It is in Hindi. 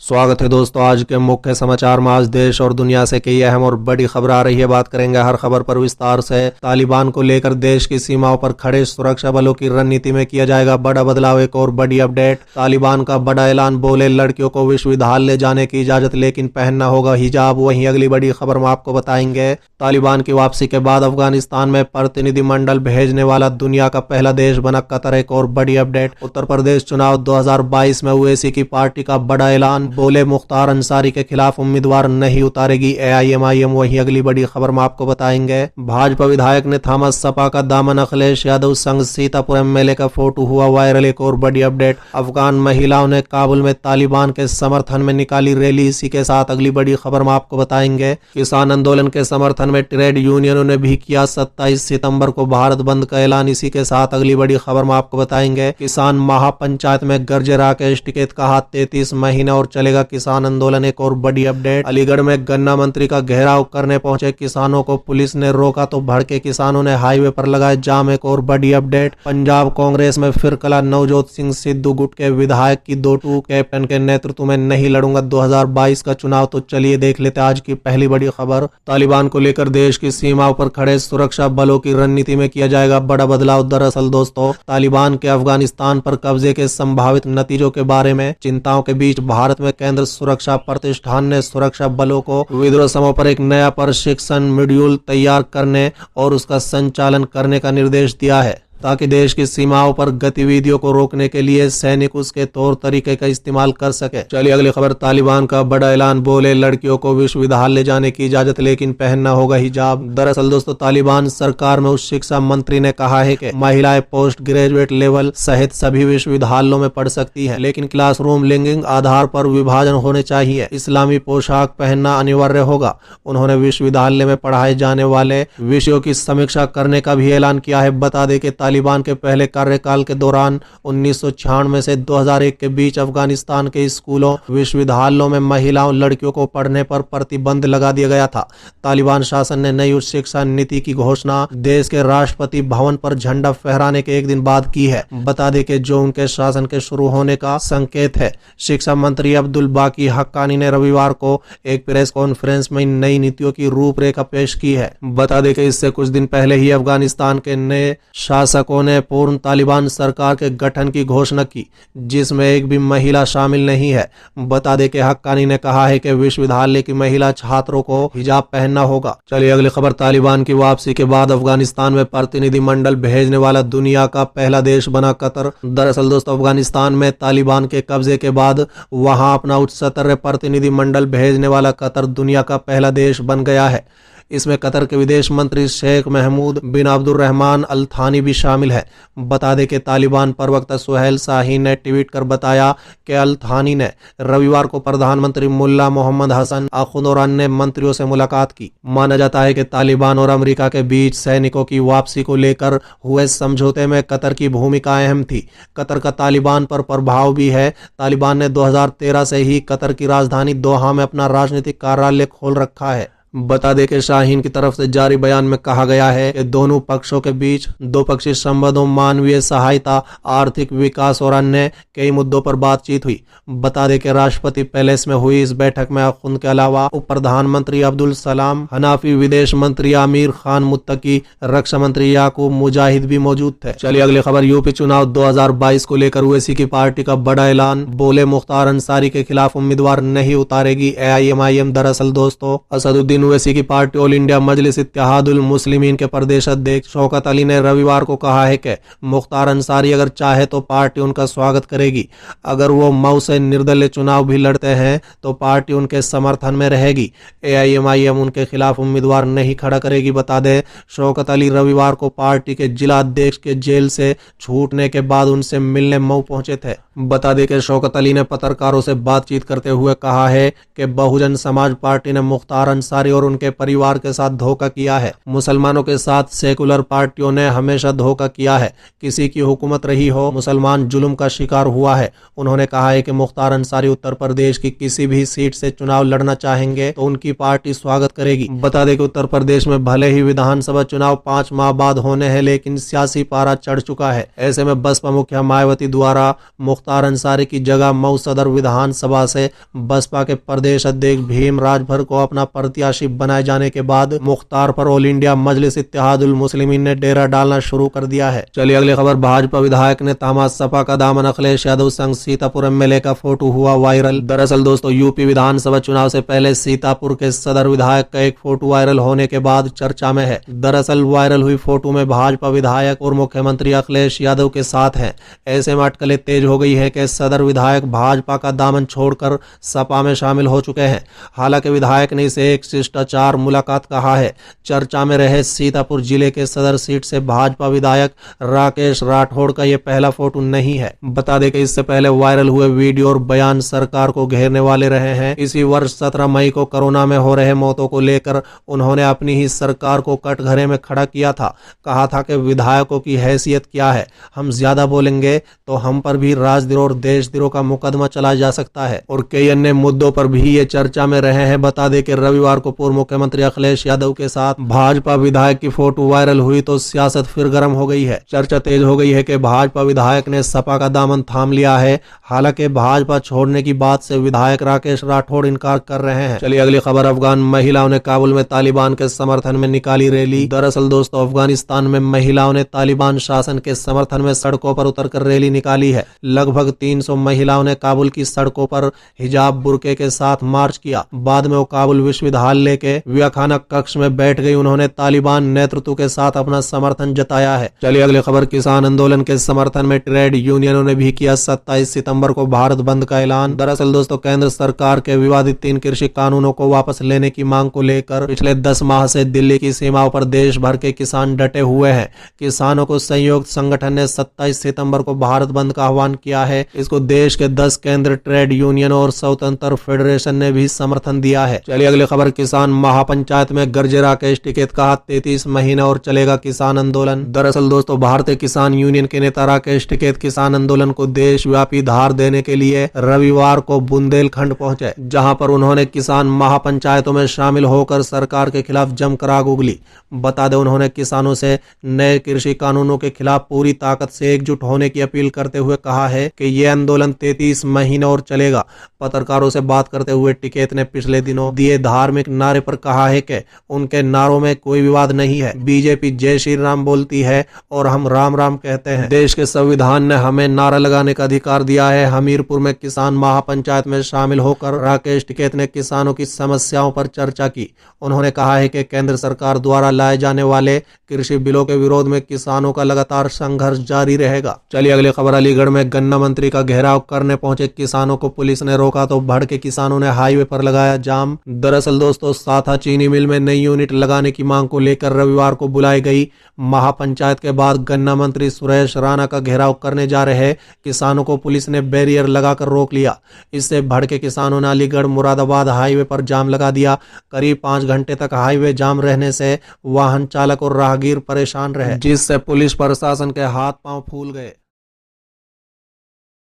स्वागत है दोस्तों। आज के मुख्य समाचार में आज देश और दुनिया से कई अहम और बड़ी खबर आ रही है। बात करेंगे हर खबर पर विस्तार से। तालिबान को लेकर देश की सीमाओं पर खड़े सुरक्षा बलों की रणनीति में किया जाएगा बड़ा बदलाव। एक और बड़ी अपडेट, तालिबान का बड़ा ऐलान, बोले लड़कियों को विश्वविद्यालय जाने की इजाजत लेकिन पहनना होगा हिजाब। वहीं अगली बड़ी खबर में आपको बताएंगे, तालिबान की वापसी के बाद अफगानिस्तान में प्रतिनिधिमंडल भेजने वाला दुनिया का पहला देश बना कतर। एक और बड़ी अपडेट, उत्तर प्रदेश चुनाव 2022 में ओवैसी की पार्टी का बड़ा ऐलान, बोले मुख्तार अंसारी के खिलाफ उम्मीदवार नहीं उतारेगी एआईएमआईएम। वहीं अगली बड़ी खबर में आपको बताएंगे, भाजपा विधायक ने थामा सपा का दामन, अखिलेश यादव संग सीतापुर एमएलए का फोटो हुआ वायरल। एक और बड़ी अपडेट, अफगान महिलाओं ने काबुल में तालिबान के समर्थन में निकाली रैली। इसी के साथ अगली बड़ी खबर में आपको बताएंगे, किसान आंदोलन के समर्थन में ट्रेड यूनियनों ने भी किया 27 सितंबर को भारत बंद का ऐलान। इसी के साथ अगली बड़ी खबर में आपको बताएंगे, किसान महापंचायत में गरजे राकेश टिकैत, कहा 33 महीने और चलेगा किसान आंदोलन। एक और बड़ी अपडेट, अलीगढ़ में गन्ना मंत्री का घेराव करने पहुंचे किसानों को पुलिस ने रोका तो भड़के किसानों ने हाईवे पर लगाए जाम। एक और बड़ी अपडेट, पंजाब कांग्रेस में फिरकला, नवजोत सिंह सिद्धू गुट के विधायक की 2-2 कैप्टन के नेतृत्व में नहीं लड़ूंगा 2022 का चुनाव। तो चलिए देख लेते आज की पहली बड़ी खबर। तालिबान को लेकर देश की सीमाओं पर खड़े सुरक्षा बलों की रणनीति में किया जाएगा बड़ा बदलाव। दरअसल दोस्तों, तालिबान के अफगानिस्तान पर कब्जे के संभावित नतीजों के बारे में चिंताओं के बीच भारत में केंद्र सुरक्षा प्रतिष्ठान ने सुरक्षा बलों को विद्रोह समूह पर एक नया प्रशिक्षण मॉड्यूल तैयार करने और उसका संचालन करने का निर्देश दिया है, ताकि देश की सीमाओं पर गतिविधियों को रोकने के लिए सैनिक उसके तौर तरीके का इस्तेमाल कर सके। चलिए अगली खबर, तालिबान का बड़ा ऐलान, बोले लड़कियों को विश्वविद्यालय जाने की इजाजत लेकिन पहनना होगा हिजाब। दरअसल दोस्तों, तालिबान सरकार में उच्च शिक्षा मंत्री ने कहा है कि महिलाएं पोस्ट ग्रेजुएट लेवल सहित सभी विश्वविद्यालयों में पढ़ सकती है, लेकिन क्लासरूम लिंगिंग आधार पर विभाजन होने चाहिए। इस्लामी पोशाक पहनना अनिवार्य होगा। उन्होंने विश्वविद्यालय में पढ़ाए जाने वाले विषयों की समीक्षा करने का भी ऐलान किया है। बता दें कि तालिबान के पहले कार्यकाल के दौरान 1996 से 2001 के बीच अफगानिस्तान के स्कूलों विश्वविद्यालयों में महिलाओं लड़कियों को पढ़ने पर प्रतिबंध लगा दिया गया था। तालिबान शासन ने नई उच्च शिक्षा नीति की घोषणा देश के राष्ट्रपति भवन पर झंडा फहराने के एक दिन बाद की है। बता दें कि जो उनके शासन के शुरू होने का संकेत है। शिक्षा मंत्री अब्दुल बाकी हक्कानी ने रविवार को एक प्रेस कॉन्फ्रेंस में नई नीतियों की रूपरेखा पेश की है। बता दें कि इससे कुछ दिन पहले ही अफगानिस्तान के नए शासकों ने पूर्ण तालिबान सरकार के गठन की घोषणा की, जिसमें एक भी महिला शामिल नहीं है। बता दें कि हक्कानी ने कहा है कि विश्वविद्यालय की महिला छात्रों को हिजाब पहनना होगा। चलिए अगली खबर, तालिबान की वापसी के बाद अफगानिस्तान में प्रतिनिधिमंडल भेजने वाला दुनिया का पहला देश बना कतर। दरअसल दोस्तों, अफगानिस्तान में तालिबान के कब्जे के बाद वहां अपना उच्च स्तरीय प्रतिनिधिमंडल भेजने वाला कतर दुनिया का पहला देश बन गया है। इसमें कतर के विदेश मंत्री शेख महमूद बिन अब्दुर्रहमान अल थानी भी शामिल है। बता दें कि तालिबान प्रवक्ता सुहेल शाहीन ने ट्वीट कर बताया कि अल थानी ने रविवार को प्रधानमंत्री मुल्ला मोहम्मद हसन अखुंद और अन्य मंत्रियों से मुलाकात की। माना जाता है कि तालिबान और अमेरिका के बीच सैनिकों की वापसी को लेकर हुए समझौते में कतर की भूमिका अहम थी। कतर का तालिबान पर प्रभाव भी है। तालिबान ने 2013 से ही कतर की राजधानी दोहा में अपना राजनीतिक कार्यालय खोल रखा है। बता दें कि शाहीन की तरफ से जारी बयान में कहा गया है कि दोनों पक्षों के बीच द्विपक्षीय संबंधों, मानवीय सहायता, आर्थिक विकास और अन्य कई मुद्दों पर बातचीत हुई। बता दें कि राष्ट्रपति पैलेस में हुई इस बैठक में अखुंद के अलावा उप प्रधानमंत्री अब्दुल सलाम हनाफी, विदेश मंत्री आमिर खान मुत्तकी, रक्षा मंत्री याकूब मुजाहिद भी मौजूद थे। चलिए अगली खबर, यूपी चुनाव 2022 को लेकर ओवैसी की पार्टी का बड़ा ऐलान, बोले मुख्तार अंसारी के खिलाफ उम्मीदवार नहीं उतारेगी एआईएमआईएम। दरअसल दोस्तों, असदुद्दीन ओवैसी की पार्टी ऑल इंडिया मजलिस इत्तेहादुल मुस्लिमीन के प्रदेश अध्यक्ष शौकत अली ने रविवार को कहा है कि मुख्तार अंसारी अगर चाहे तो पार्टी उनका स्वागत करेगी। अगर वो मऊ से निर्दलीय चुनाव भी लड़ते हैं तो पार्टी उनके समर्थन में रहेगी। एआईएमआईएम उनके खिलाफ उम्मीदवार नहीं खड़ा करेगी। बता दें, शौकत अली रविवार को पार्टी के जिला अध्यक्ष के जेल से छूटने के बाद उनसे मिलने मऊ पहुंचे थे। बता दें कि शौकत अली ने पत्रकारों से बातचीत करते हुए कहा है कि बहुजन समाज पार्टी ने मुख्तार अंसारी और उनके परिवार के साथ धोखा किया है। मुसलमानों के साथ सेकुलर पार्टियों ने हमेशा धोखा किया है। किसी की हुकूमत रही हो, मुसलमान जुल्म का शिकार हुआ है। उन्होंने कहा है कि मुख्तार अंसारी उत्तर प्रदेश की किसी भी सीट से चुनाव लड़ना चाहेंगे तो उनकी पार्टी स्वागत करेगी। बता दें कि उत्तर प्रदेश में भले ही विधानसभा चुनाव 5 माह बाद होने हैं, लेकिन सियासी पारा चढ़ चुका है। ऐसे में बसपा मुखिया मायावती द्वारा मुख्तार अंसारी की जगह मऊ सदर विधानसभा से बसपा के प्रदेश अध्यक्ष भीम राजभर को अपना प्रत्याशी बनाए जाने के बाद मुख्तार पर ऑल इंडिया मजलिस इत्तेहादुल मुस्लिमीन ने डेरा डालना शुरू कर दिया है। चलिए अगली खबर। भाजपा विधायक ने थामा सपा का दामन। अखिलेश यादव संग सीतापुर एमएलए का फोटो हुआ वायरल। दरअसल दोस्तों, यूपी विधानसभा चुनाव से पहले सीतापुर के सदर विधायक का एक फोटो वायरल होने के बाद चर्चा में है। दरअसल वायरल हुई फोटो में भाजपा विधायक और मुख्यमंत्री अखिलेश यादव के साथ हैं। ऐसे में अटकलें तेज हो गई है कि सदर विधायक भाजपा का दामन छोड़कर सपा में शामिल हो चुके हैं। हालांकि विधायक ने इसे एक शिष्टाचार मुलाकात कहा है। चर्चा में रहे सीतापुर जिले के सदर सीट से भाजपा विधायक राकेश राठौड़ का यह पहला फोटो नहीं है। बता दें कि इससे पहले वायरल हुए वीडियो और बयान सरकार को घेरने वाले रहे हैं। इसी वर्ष 17 मई को कोरोना में हो रहे मौतों को लेकर उन्होंने अपनी ही सरकार को कटघरे में खड़ा किया था। कहा था कि विधायकों की हैसियत क्या है, हम ज्यादा बोलेंगे तो हम पर भी राजद्रोह और देशद्रोह का मुकदमा चलाया जा सकता है। और कई अन्य मुद्दों पर भी ये चर्चा में रहे हैं। बता दें कि रविवार को पूर्व मुख्यमंत्री अखिलेश यादव के साथ भाजपा विधायक की फोटो वायरल हुई तो सियासत फिर गर्म हो गई है। चर्चा तेज हो गई है कि भाजपा विधायक ने सपा का दामन थाम लिया है। हालांकि भाजपा छोड़ने की बात से विधायक राकेश राठौड़ इनकार कर रहे हैं। चलिए अगली खबर। अफगान महिलाओं ने काबुल में तालिबान के समर्थन में निकाली रैली। दरअसल दोस्तों, अफगानिस्तान में महिलाओं ने तालिबान शासन के समर्थन में सड़कों पर उतरकर रैली निकाली है। लगभग 300 महिलाओं ने काबुल की सड़कों पर हिजाब बुर्के के साथ मार्च किया। बाद में वो काबुल विश्वविद्यालय के व्याख्यान कक्ष में बैठ गई। उन्होंने तालिबान नेतृत्व के साथ अपना समर्थन जताया है। चलिए अगली खबर। किसान आंदोलन के समर्थन में ट्रेड यूनियनों ने भी किया 27 सितंबर को भारत बंद का ऐलान। दरअसल दोस्तों, केंद्र सरकार के विवादित 3 कृषि कानूनों को वापस लेने की मांग को लेकर पिछले 10 माह से दिल्ली की सीमाओं पर देश भर के किसान डटे हुए हैं। किसानों को संयुक्त संगठन ने 27 सितंबर को भारत बंद का आह्वान किया है। इसको देश के 10 केंद्र ट्रेड यूनियन और स्वतंत्र फेडरेशन ने भी समर्थन दिया है। चलिए अगली खबर। किसान महापंचायत में गरजे राकेश टिकैत। कहा 33 महीने और चलेगा किसान आंदोलन। दरअसल दोस्तों, भारतीय किसान यूनियन के नेता राकेश टिकैत किसान आंदोलन को देशव्यापी धार देने के लिए रविवार को बुंदेलखंड पहुंचे, जहां पर उन्होंने किसान महापंचायतों में शामिल होकर सरकार के खिलाफ जमकर आग उगली। बता दें, उन्होंने किसानों से नए कृषि कानूनों के खिलाफ पूरी ताकत से एकजुट होने की अपील करते हुए कहा है कि यह आंदोलन 33 महीने और चलेगा। पत्रकारों से बात करते हुए टिकैत ने पिछले दिनों दिए धार्मिक नारे पर कहा है कि उनके नारों में कोई विवाद नहीं है। बीजेपी जय श्री राम बोलती है और हम राम राम कहते हैं। देश के संविधान ने हमें नारा लगाने का अधिकार दिया है। हमीरपुर में किसान महापंचायत में शामिल होकर राकेश टिकैत ने किसानों की समस्याओं पर चर्चा की। उन्होंने कहा है कि केंद्र सरकार द्वारा लाए जाने वाले कृषि बिलों के विरोध में किसानों का लगातार संघर्ष जारी रहेगा। चलिए अगली खबर। अलीगढ़ में गन्ना मंत्री का घेराव करने पहुंचे किसानों को पुलिस ने रोका तो भड़के किसानों ने हाईवे पर लगाया जाम। दरअसल दोस्तों, साथा चीनी मिल में नई यूनिट लगाने की मांग को लेकर रविवार को बुलाई गई महापंचायत के बाद गन्ना मंत्री सुरेश राणा का घेराव करने जा रहे किसानों को पुलिस ने बैरियर लगाकर रोक लिया। इससे भड़के किसानों ने अलीगढ़ मुरादाबाद हाईवे पर जाम लगा दिया। करीब 5 घंटे तक हाईवे जाम रहने से वाहन चालक और राहगीर परेशान रहे, जिससे पुलिस प्रशासन के हाथ पांव फूल गए।